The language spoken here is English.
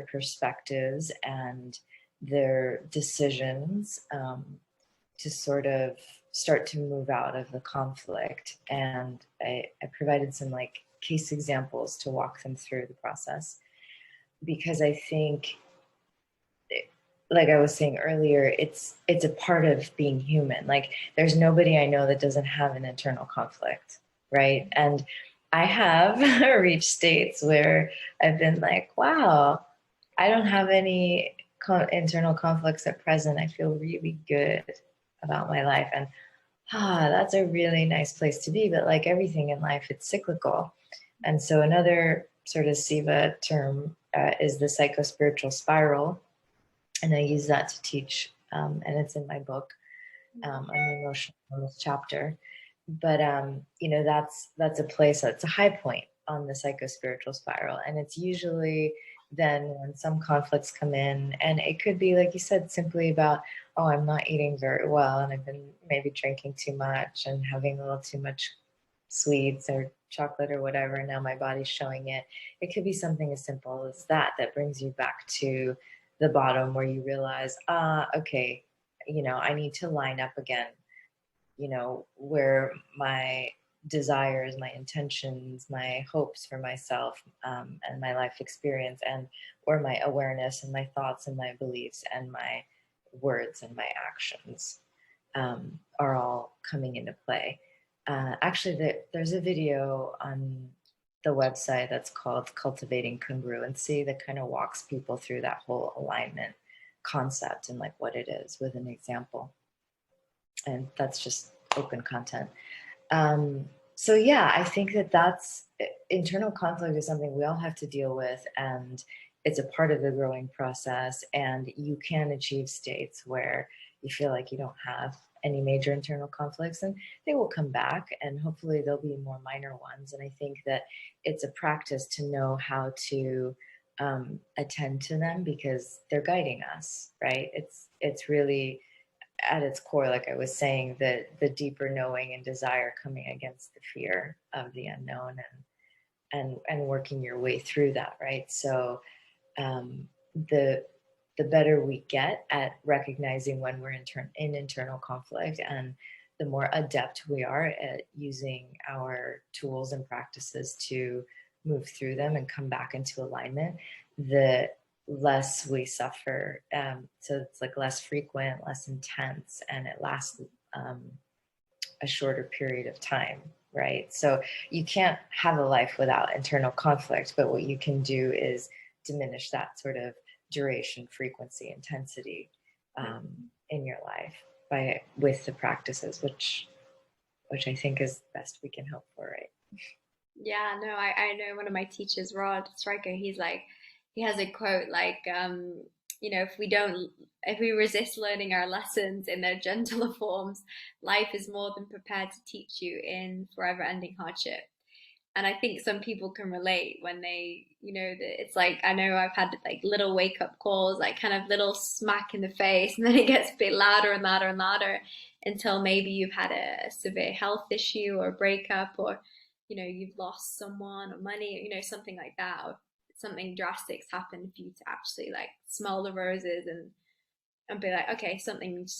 perspectives and their decisions, to sort of start to move out of the conflict. And I provided some like case examples to walk them through the process, because I think, like I was saying earlier, it's a part of being human. Like there's nobody I know that doesn't have an internal conflict, right? And I have reached states where I've been like, wow, I don't have any internal conflicts at present. I feel really good about my life. And that's a really nice place to be. But like everything in life, it's cyclical. And so another sort of Siva term is the psychospiritual spiral. And I use that to teach, and it's in my book, on the emotional wellness chapter. But that's a place, that's a high point on the psychospiritual spiral, and it's usually then when some conflicts come in, and it could be, like you said, simply about, oh, I'm not eating very well, and I've been maybe drinking too much and having a little too much sweets or chocolate or whatever, and now my body's showing it. It could be something as simple as that brings you back to the bottom, where you realize, okay, I need to line up again, where my desires, my intentions, my hopes for myself, and my life experience, and where my awareness and my thoughts and my beliefs and my words and my actions, are all coming into play. Actually, there's a video on the website that's called Cultivating Congruency that kind of walks people through that whole alignment concept and like what it is with an example. And that's just open content. So yeah, I think that's internal conflict is something we all have to deal with, and it's a part of the growing process. And you can achieve states where you feel like you don't have any major internal conflicts, and they will come back, and hopefully there'll be more minor ones. And I think that it's a practice to know how to attend to them, because they're guiding us, right? It's really at its core, like I was saying, the deeper knowing and desire coming against the fear of the unknown, and working your way through that, right? So the better we get at recognizing when we're in internal conflict, and the more adept we are at using our tools and practices to move through them and come back into alignment, the less we suffer. So it's like less frequent, less intense, and it lasts a shorter period of time, right? So you can't have a life without internal conflict, but what you can do is diminish that sort of duration, frequency, intensity in your life with the practices, which I think is the best we can hope for, right? Yeah, no, I know one of my teachers, Rod Stryker, he has a quote like, if we resist learning our lessons in their gentler forms, life is more than prepared to teach you in forever ending hardship. And I think some people can relate when they, that it's like, I know I've had like little wake up calls, like kind of little smack in the face, and then it gets a bit louder and louder and louder until maybe you've had a severe health issue or a breakup, or, you've lost someone or money, something like that, or something drastic's happened for you to actually like smell the roses and be like, okay, something